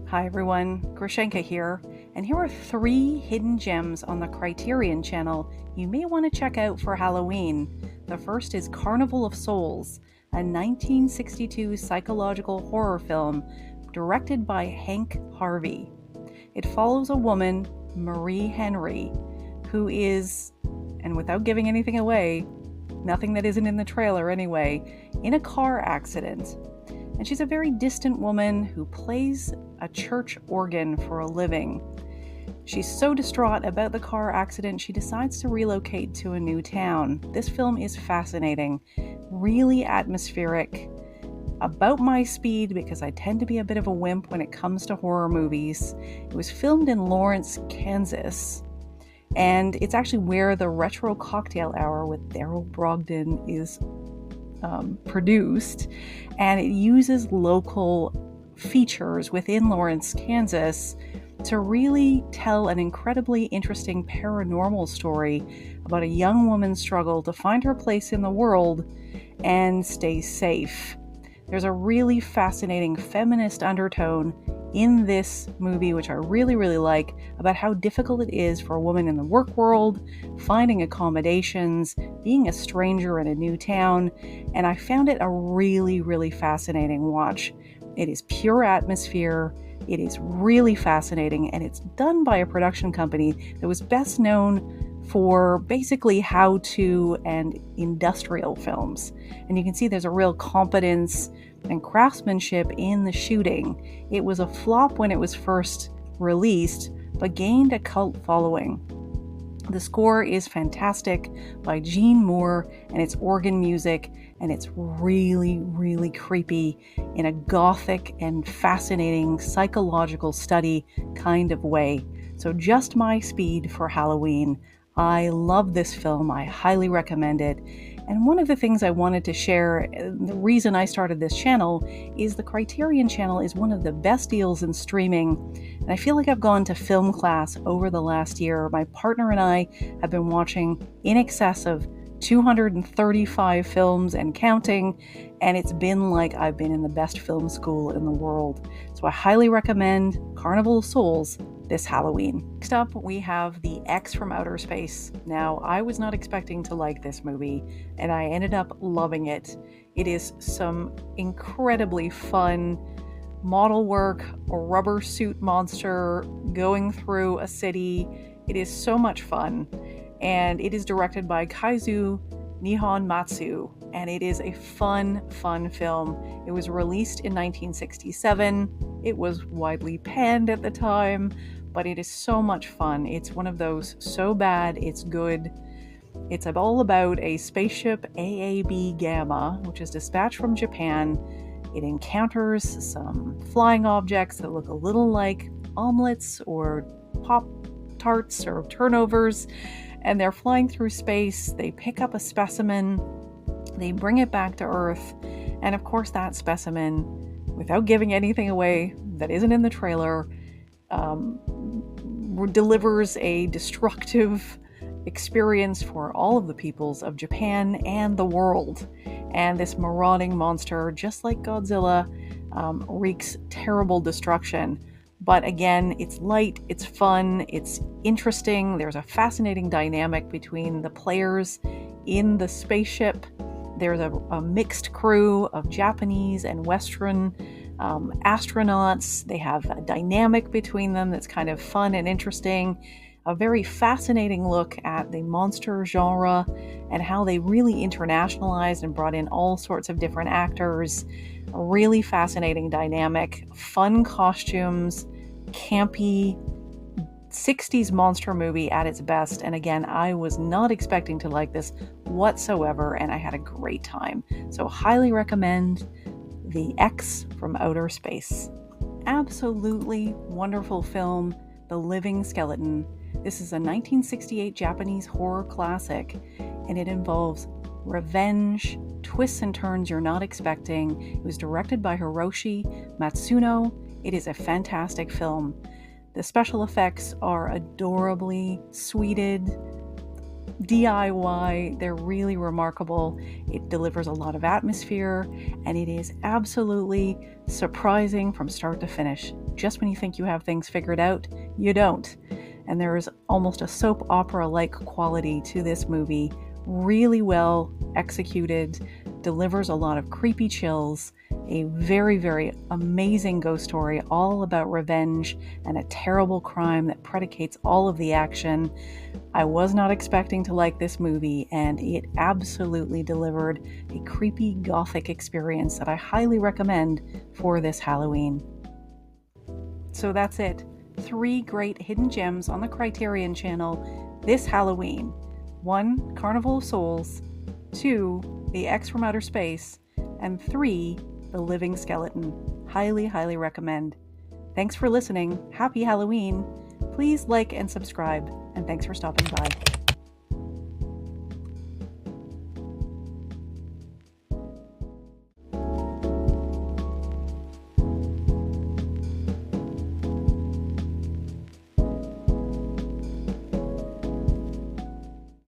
Hi everyone, Grushenka here, and here are 3 hidden gems on the Criterion channel you may want to check out for Halloween. The first is Carnival of Souls, a 1962 psychological horror film directed by Hank Harvey. It follows a woman, Marie Henry, who is, and without giving anything away, nothing that isn't in the trailer anyway, in a car accident. And she's a very distant woman who plays a church organ for a living. She's so distraught about the car accident, she decides to relocate to a new town. This film is fascinating, really atmospheric, about my speed because I tend to be a bit of a wimp when it comes to horror movies. It was filmed in Lawrence, Kansas, and it's actually where the Retro Cocktail Hour with Daryl Brogdon is produced, and it uses local features within Lawrence, Kansas to really tell an incredibly interesting paranormal story about a young woman's struggle to find her place in the world and stay safe. There's a really fascinating feminist undertone in this movie, which I really like, about how difficult it is for a woman in the work world, finding accommodations, being a stranger in a new town, and I found it a really fascinating watch. It is pure atmosphere, it is really fascinating, and it's done by a production company that was best known for basically how-to and industrial films. And you can see there's a real competence and craftsmanship in the shooting. It was a flop when it was first released, but gained a cult following. The score is fantastic by Gene Moore, and it's organ music, and it's really creepy in a gothic and fascinating psychological study kind of way. So just my speed for Halloween. I love this film. I highly recommend it. And one of the things I wanted to share, the reason I started this channel, is the Criterion channel is one of the best deals in streaming. And I feel like I've gone to film class over the last year. My partner and I have been watching in excess of 235 films and counting, and it's been like I've been in the best film school in the world. So I highly recommend Carnival of Souls this Halloween. Next up, we have The X from Outer Space. Now, I was not expecting to like this movie, and I ended up loving it. It is some incredibly fun model work, a rubber suit monster going through a city. It is so much fun, and it is directed by Kaizu Nihonmatsu, and it is a fun film. It was released in 1967. It was widely panned at the time, but it is so much fun. It's one of those so bad it's good. It's all about a spaceship AAB Gamma, which is dispatched from Japan. It encounters some flying objects that look a little like omelets or Pop-Tarts or turnovers, and they're flying through space. They pick up a specimen, they bring it back to Earth, and of course that specimen, without giving anything away that isn't in the trailer, delivers a destructive experience for all of the peoples of Japan and the world. And this marauding monster, just like Godzilla, wreaks terrible destruction. But again, it's light, it's fun, it's interesting. There's a fascinating dynamic between the players in the spaceship. There's a mixed crew of Japanese and Western astronauts. They have a dynamic between them that's kind of fun and interesting. A very fascinating look at the monster genre and how they really internationalized and brought in all sorts of different actors. A really fascinating dynamic, fun costumes, campy 60s monster movie at its best. And again, I was not expecting to like this whatsoever, and I had a great time. So highly recommend The X from Outer Space. Absolutely wonderful film, The Living Skeleton. This is a 1968 Japanese horror classic, and it involves revenge, twists and turns you're not expecting. It was directed by Hiroshi Matsuno. It is a fantastic film. The special effects are adorably sweeted. DIY. They're really remarkable. It delivers a lot of atmosphere, and it is absolutely surprising from start to finish. Just when you think you have things figured out, you don't. And there is almost a soap opera-like quality to this movie. Really well executed, delivers a lot of creepy chills, a very, very amazing ghost story all about revenge and a terrible crime that predicates all of the action. I was not expecting to like this movie, and it absolutely delivered a creepy gothic experience that I highly recommend for this Halloween. So that's it. 3 great hidden gems on the Criterion channel this Halloween. 1, Carnival of Souls. 2, The X from Outer Space. And 3, The Living Skeleton. Highly, highly recommend. Thanks for listening. Happy Halloween. Please like and subscribe, and thanks for stopping by.